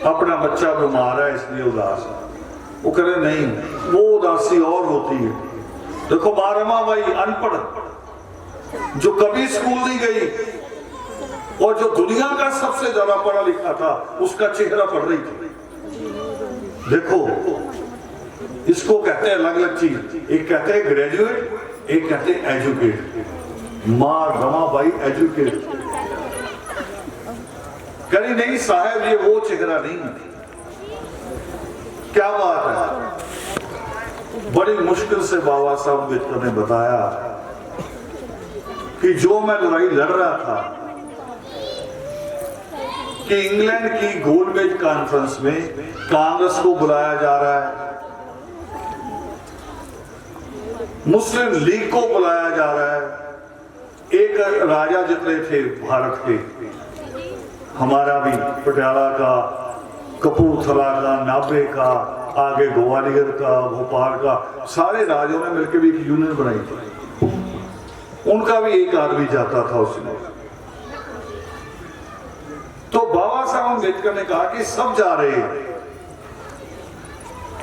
अपना बच्चा बीमार है इसलिए उदास है। वो कह रहे नहीं, वो उदासी और होती है। देखो माँ रमाबाई अनपढ़, जो कभी स्कूल नहीं गई और जो दुनिया का सबसे ज्यादा पढ़ा लिखा था, उसका चेहरा पढ़ रही थी। देखो इसको कहते हैं अलग अलग चीज, एक कहते हैं ग्रेजुएट, एक कहते हैं एजुकेट। माँ रमाबाई एजुकेट, कहीं नहीं साहब ये वो चेहरा नहीं है। क्या बात है। बड़ी मुश्किल से बाबा साहब अम्बेडकर ने बताया कि जो मैं लड़ाई लड़ रहा था कि इंग्लैंड की गोलमेज कॉन्फ्रेंस में कांग्रेस को बुलाया जा रहा है, मुस्लिम लीग को बुलाया जा रहा है। एक राजा जितने थे भारत के, हमारा भी पटियाला का, कपूरथला का, नाभे का, आगे ग्वालियर का, भोपाल का, सारे राजों ने मिलकर भी एक यूनियन बनाई थी। उनका भी एक आदमी जाता था उसमें। तो बाबा साहब अम्बेडकर ने कहा कि सब जा रहे हैं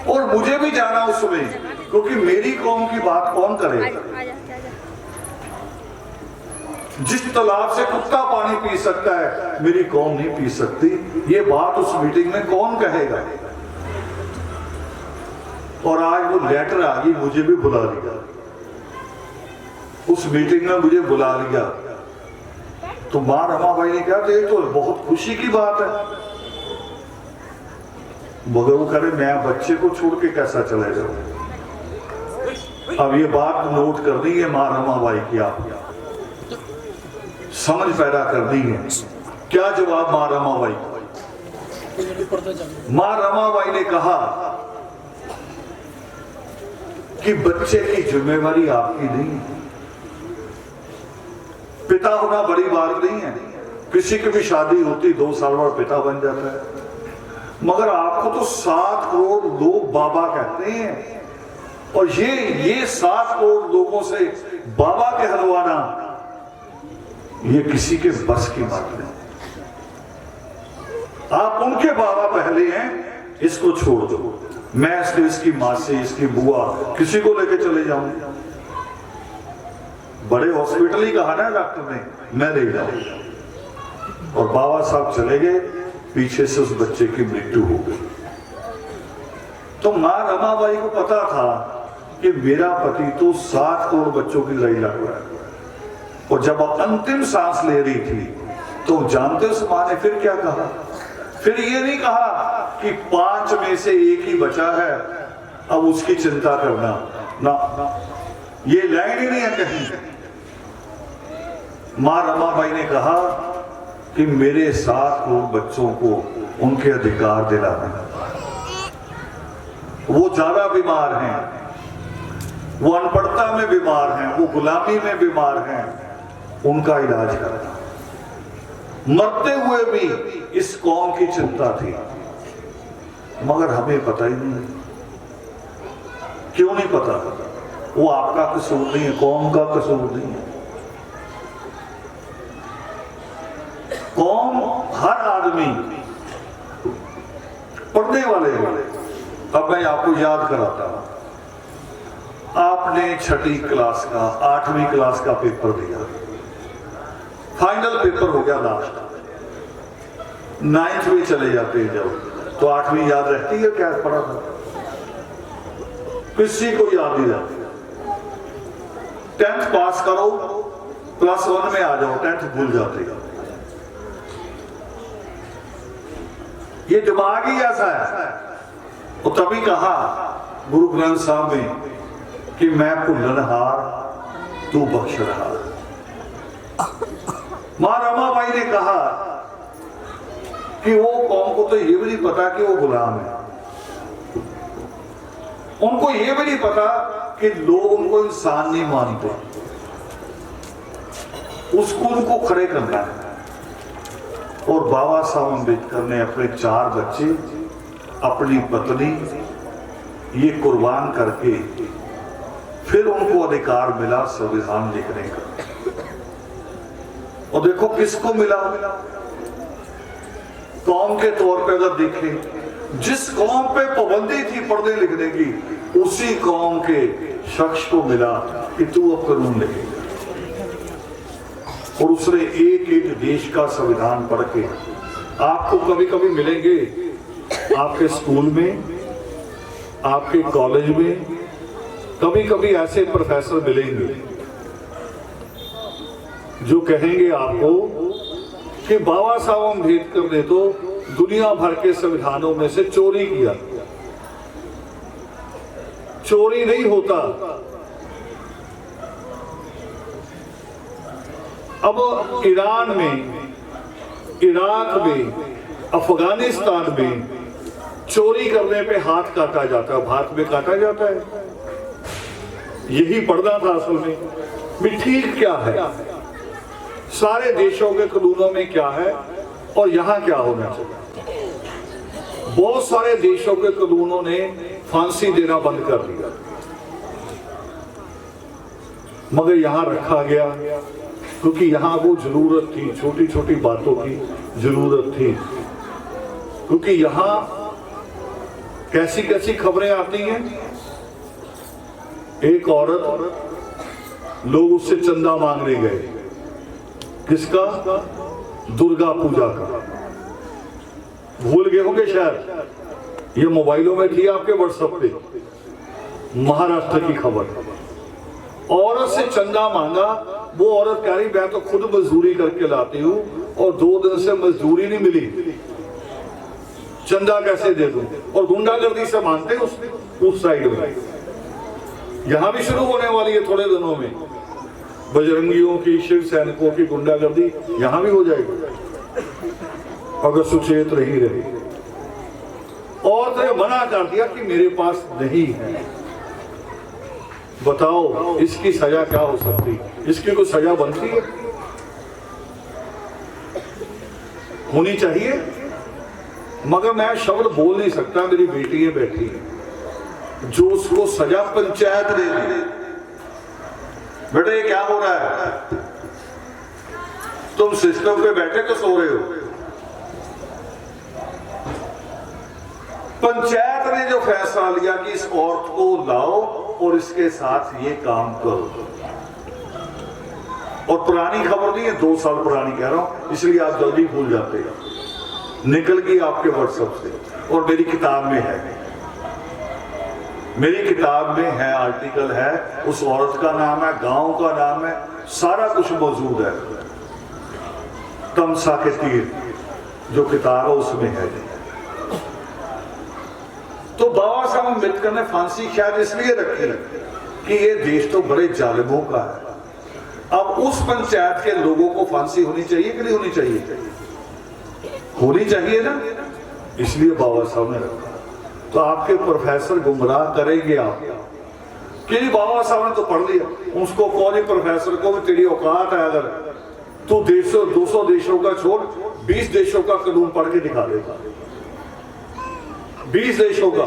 और मुझे भी जाना उसमें, क्योंकि मेरी कौम की बात कौन करेगा। जिस तालाब से कुत्ता पानी पी सकता है, मेरी कौम नहीं पी सकती, ये बात उस मीटिंग में कौन कहेगा। और आज वो लेटर आ गई, मुझे भी बुला लिया, उस मीटिंग में मुझे बुला लिया। तो माँ रमाबाई ने कहा ये तो बहुत खुशी की बात है, मगर वो करे मैं बच्चे को छोड़ के कैसा चले जाऊं। अब ये बात नोट करनी है माँ रमाबाई की, आप समझ पैदा करनी है। क्या जवाब माँ रमाबाई? माँ रमाबाई ने कहा कि बच्चे की जिम्मेवारी आपकी नहीं है, पिता होना बड़ी बात नहीं है। किसी की भी शादी होती 2 साल बाद पिता बन जाता है, मगर आपको तो 7 करोड़ लोग बाबा कहते हैं, और ये 7 करोड़ लोगों से बाबा कहलवाना ये किसी के बस की बात नहीं। आप उनके बाबा पहले हैं, इसको छोड़ दो। मैं इसकी माँ से, इसकी बुआ, किसी को लेके चले जाऊं। बड़े हॉस्पिटल ही कहा ना डॉक्टर ने, मैं ले जाऊं। और बाबा साहब चले गए, पीछे से उस बच्चे की मृत्यु हो गई। तो माँ रमाबाई को पता था कि मेरा पति तो 7 करोड़ बच्चों की लड़ाई लड़ रहा है, और जब अंतिम सांस ले रही थी तो जानते उस माँ ने फिर क्या कहा? फिर ये नहीं कहा कि 5 में से 1 ही बचा है, अब उसकी चिंता करना ना, ये लाइन ही नहीं है कहीं। माँ रमाबाई ने कहा कि मेरे 7 करोड़ बच्चों को उनके अधिकार दिलाना। वो ज्यादा बीमार हैं, वो अनपढ़ता में बीमार हैं, वो गुलामी में बीमार हैं, उनका इलाज करना। मरते हुए भी इस कौम की चिंता थी, मगर हमें पता ही नहीं। क्यों नहीं पता? वो आपका कसूर नहीं है, कौम का कसूर नहीं है। कौम, हर आदमी पढ़ने वाले। अब मैं आपको याद कराता हूं, आपने 6ठी क्लास का, 8वीं क्लास का पेपर दिया, फाइनल पेपर हो गया लास्ट, 9th में चले जाते हैं जब, तो 8वीं याद रहती है क्या पढ़ा था? किसी को याद नहीं रहती। 10th पास करो, +1 में आ जाओ, 10th भूल जाते हैं। ये दिमाग ही ऐसा है। वो तभी कहा गुरु ग्रंथ साहब में कि मैं भुल्लनहार, तू बख्शनहार। माँ रमाबाई ने कहा कि वो कौम को तो ये भी नहीं पता कि वो गुलाम है, उनको ये भी नहीं पता कि लोग उनको इंसान नहीं मानते, उसको उनको खड़े करना है। और बाबा साहब अम्बेडकर ने अपने 4 बच्चे, अपनी पत्नी ये कुर्बान करके फिर उनको अधिकार मिला संविधान लिखने का। और देखो किसको मिला? कौम के तौर पे अगर देखें, जिस कौम पे पाबंदी थी पढ़ने लिखने की, उसी कौम के शख्स को मिला कि तू अब कानून लिखेगा, और उसने एक एक देश का संविधान पढ़ के, आपको कभी कभी मिलेंगे आपके स्कूल में, आपके कॉलेज में, कभी कभी ऐसे प्रोफेसर मिलेंगे जो कहेंगे आपको कि बाबा साहब अम्बेडकर ने तो दुनिया भर के संविधानों में से चोरी किया। चोरी नहीं होता। अब ईरान में, इराक में, अफगानिस्तान में चोरी करने पे हाथ काटा जाता है, भारत में काटा जाता है। यही पढ़ना था असल में भी ठीक क्या है, सारे देशों के कानूनों में क्या है और यहां क्या होना चाहिए। बहुत सारे देशों के कानूनों ने फांसी देना बंद कर दिया, मगर यहां रखा गया क्योंकि यहां वो जरूरत थी, छोटी छोटी बातों की जरूरत थी। क्योंकि यहां कैसी कैसी खबरें आती हैं, एक औरत, लोग उससे चंदा मांगने गए, किसका? दुर्गा पूजा का। भूल गए होंगे शायद, ये मोबाइलों में थी आपके व्हाट्सएप पे, महाराष्ट्र की खबर। औरत से चंदा मांगा, वो औरत कह रही मैं तो खुद मजदूरी करके लाती हूं और 2 दिन से मजदूरी नहीं मिली, चंदा कैसे दे दूं। और गुंडागर्दी से मानते उस साइड में। यहां भी शुरू होने वाली है थोड़े दिनों में, बजरंगियों की, शिव सैनिकों की गुंडागर्दी यहां भी हो जाएगी अगर सुचेत नहीं रही। और ने मना कर दिया कि मेरे पास नहीं है। बताओ इसकी सजा क्या हो सकती? इसकी कोई सजा बनती है? होनी चाहिए, मगर मैं शब्द बोल नहीं सकता। मेरी बेटी है बैठी है, जो उसको सजा पंचायत देगी। बेटे ये क्या हो रहा है? तुम सिस्टम पे बैठे के सो रहे हो? पंचायत ने जो फैसला लिया कि इस औरत को लाओ और इसके साथ ये काम करो। और पुरानी खबर नहीं है, 2 साल पुरानी कह रहा हूं, इसलिए आप जल्दी भूल जाते हैं। निकल गई आपके व्हाट्सएप से और मेरी किताब में है, मेरी किताब में है, आर्टिकल है, उस औरत का नाम है, गांव का नाम है, सारा कुछ मौजूद है। तमसा के तीर जो किताब है उसमें है। तो बाबा साहब अम्बेडकर ने फांसी शायद इसलिए रखी कि ये देश तो बड़े जालिमों का है। अब उस पंचायत के लोगों को फांसी होनी चाहिए कि नहीं होनी चाहिए? होनी चाहिए ना, इसलिए बाबा साहब ने रखा। तो आपके प्रोफेसर गुमराह करेंगे आप कि बाबा साहब ने तो पढ़ लिया, उसको कौन प्रोफेसर को भी तेरी औकात है, अगर तू 150-200 देशों का छोड़ 20 देशों का कानून पढ़ के दिखा देगा, 20 देशों का।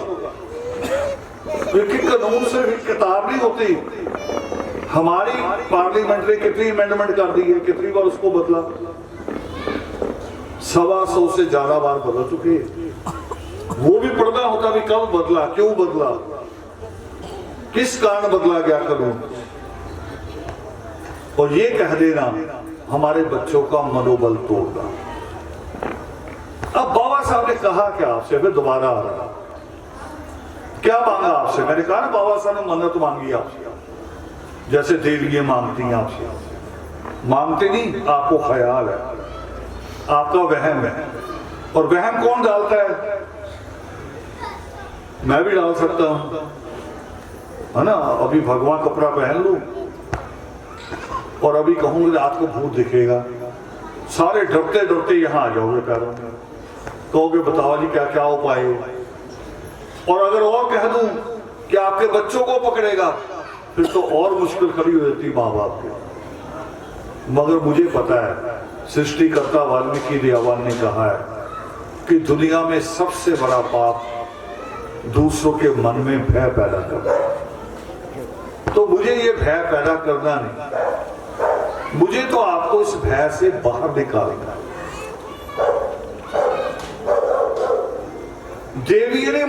क्योंकि कानून सिर्फ एक किताब नहीं होती। हमारी पार्लियामेंट ने कितनी अमेंडमेंट कर दी है, कितनी बार उसको बदला, 125 से ज्यादा बार बदल चुके हैं। वो भी पढ़ना होता भी कब बदला, क्यों बदला, किस कारण बदला गया कानून। और ये कह देना हमारे बच्चों का मनोबल तोड़ना। अब बाबा साहब ने कहा क्या आपसे? फिर दोबारा आ रहा, क्या मांगा आपसे? मैंने कहा ना बाबा साहब ने मन्नत मांगी आपसे, जैसे देवियां मांगती हैं आपसे। मांगते नहीं, आपको ख्याल है, आपका वहम है। और वहम कौन डालता है? मैं भी डाल सकता हूं, है ना। अभी भगवा कपड़ा पहन लूं और अभी कहूंगा रात को भूत दिखेगा, सारे डरते डरते यहां आ जाओगे पैरों में, कहोगे बताओ जी क्या क्या उपाय है। और अगर और कह दूं कि आपके बच्चों को पकड़ेगा, फिर तो और मुश्किल खड़ी हो जाती माँ बाप की। मगर मुझे पता है, सृष्टिकर्ता वाल्मीकि दयावान ने कहा है कि दुनिया में सबसे बड़ा पाप दूसरों के मन में भय पैदा करना। तो मुझे ये भय पैदा करना नहीं, मुझे तो आपको इस भय से बाहर निकालना। देवी ने